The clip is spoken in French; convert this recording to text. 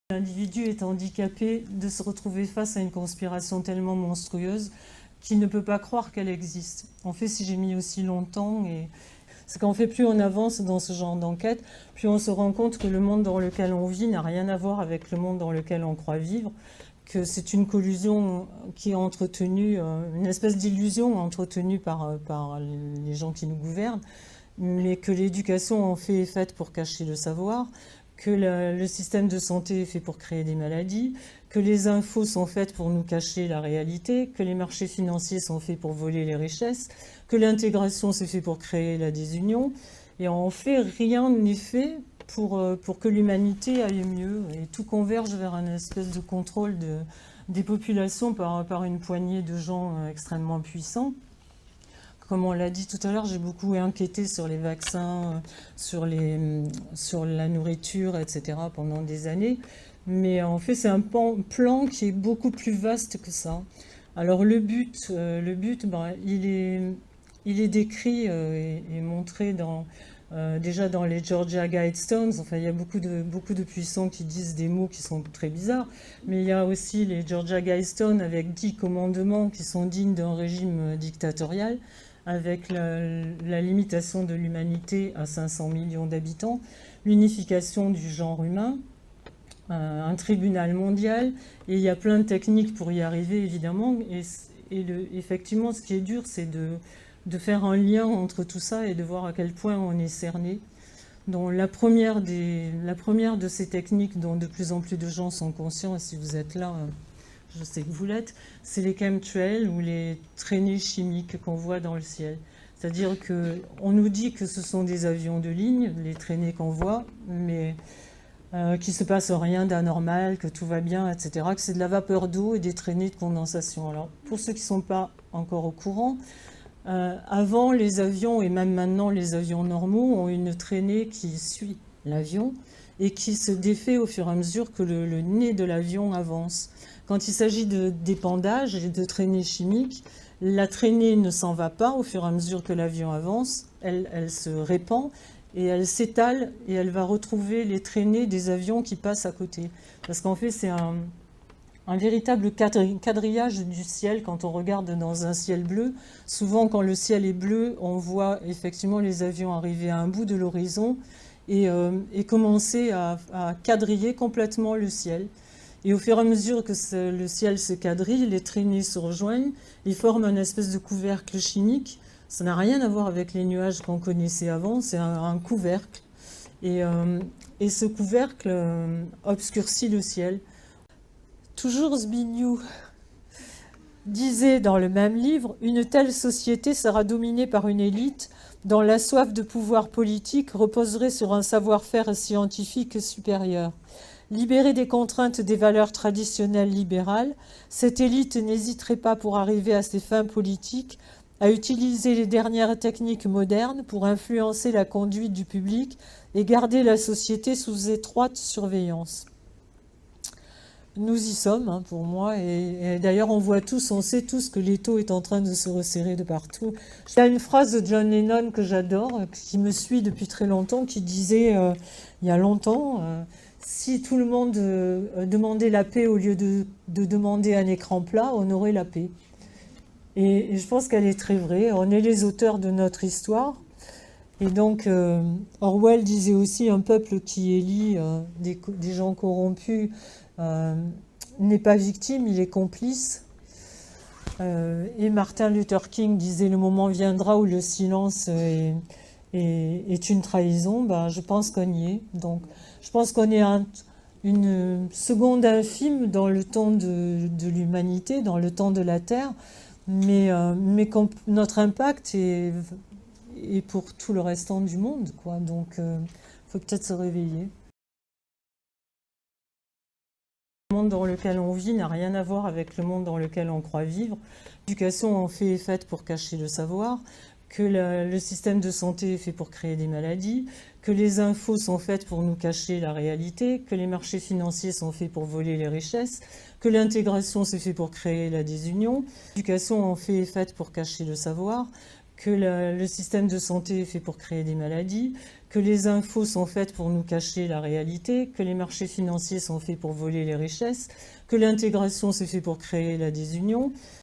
L'individu est handicapé de se retrouver face à une conspiration tellement monstrueuse qu'il ne peut pas croire qu'elle existe. En fait, si j'ai mis aussi longtemps, c'est qu'en fait, plus on avance dans ce genre d'enquête, plus on se rend compte que le monde dans lequel on vit n'a rien à voir avec le monde dans lequel on croit vivre, que c'est une collusion qui est entretenue, une espèce d'illusion entretenue par les gens qui nous gouvernent, mais que l'éducation en fait est faite pour cacher le savoir, que le système de santé est fait pour créer des maladies, que les infos sont faites pour nous cacher la réalité, que les marchés financiers sont faits pour voler les richesses, que l'intégration c'est fait pour créer la désunion. Et en fait, rien n'est fait pour que l'humanité aille mieux. Et tout converge vers un espèce de contrôle des populations par une poignée de gens extrêmement puissants. Comme on l'a dit tout à l'heure, j'ai beaucoup enquêté sur les vaccins, sur la nourriture, etc. pendant des années. Mais en fait, c'est un plan qui est beaucoup plus vaste que ça. Alors le but il est décrit et montré déjà dans les Georgia Guidestones. Enfin, il y a beaucoup de puissants qui disent des mots qui sont très bizarres. Mais il y a aussi les Georgia Guidestones avec 10 commandements qui sont dignes d'un régime dictatorial, avec la limitation de l'humanité à 500 millions d'habitants, l'unification du genre humain, un tribunal mondial, et il y a plein de techniques pour y arriver, évidemment. Effectivement, ce qui est dur, c'est de faire un lien entre tout ça et de voir à quel point on est cerné. Donc, la première de ces techniques dont de plus en plus de gens sont conscients, et si vous êtes là, je sais que vous l'êtes, c'est les chemtrails ou les traînées chimiques qu'on voit dans le ciel. C'est-à-dire qu'on nous dit que ce sont des avions de ligne, les traînées qu'on voit, mais qu'il ne se passe rien d'anormal, que tout va bien, etc., que c'est de la vapeur d'eau et des traînées de condensation. Alors, pour ceux qui ne sont pas encore au courant, avant, les avions, et même maintenant les avions normaux, ont une traînée qui suit l'avion et qui se défait au fur et à mesure que le nez de l'avion avance. Quand il s'agit de d'épandage et de traînées chimiques, la traînée ne s'en va pas au fur et à mesure que l'avion avance, elle se répand et elle s'étale et elle va retrouver les traînées des avions qui passent à côté. Parce qu'en fait, c'est un véritable quadrillage du ciel quand on regarde dans un ciel bleu. Souvent, quand le ciel est bleu, on voit effectivement les avions arriver à un bout de l'horizon et commencer à quadriller complètement le ciel. Et au fur et à mesure que le ciel se quadrille, les traînées se rejoignent, ils forment une espèce de couvercle chimique. Ça n'a rien à voir avec les nuages qu'on connaissait avant, c'est un couvercle. Et ce couvercle obscurcit le ciel. Toujours Zbigniew disait dans le même livre, « Une telle société sera dominée par une élite dont la soif de pouvoir politique reposerait sur un savoir-faire scientifique supérieur. Libérée des contraintes des valeurs traditionnelles libérales, cette élite n'hésiterait pas pour arriver à ses fins politiques à utiliser les dernières techniques modernes pour influencer la conduite du public et garder la société sous étroite surveillance. » Nous y sommes, pour moi, et d'ailleurs on voit tous, on sait tous que l'étau est en train de se resserrer de partout. Il y a une phrase de John Lennon que j'adore, qui me suit depuis très longtemps, qui disait, il y a longtemps, si tout le monde demandait la paix au lieu de demander un écran plat, on aurait la paix. Et je pense qu'elle est très vraie, on est les auteurs de notre histoire. Et donc, Orwell disait aussi, un peuple qui élit des gens corrompus n'est pas victime, il est complice. Et Martin Luther King disait, le moment viendra où le silence est une trahison. Ben, je pense qu'on y est. Donc, je pense qu'on est une seconde infime dans le temps de l'humanité, dans le temps de la Terre, mais notre impact est pour tout le restant du monde, quoi. Donc, faut peut-être se réveiller. Le monde dans lequel on vit n'a rien à voir avec le monde dans lequel on croit vivre. L'éducation en fait est faite pour cacher le savoir, que le système de santé est fait pour créer des maladies, que les infos sont faites pour nous cacher la réalité, que les marchés financiers sont faits pour voler les richesses, que l'intégration c'est fait pour créer la désunion. L'éducation en fait est faite pour cacher le savoir, que le système de santé est fait pour créer des maladies, que les infos sont faites pour nous cacher la réalité, que les marchés financiers sont faits pour voler les richesses, que l'intégration c'est fait pour créer la désunion.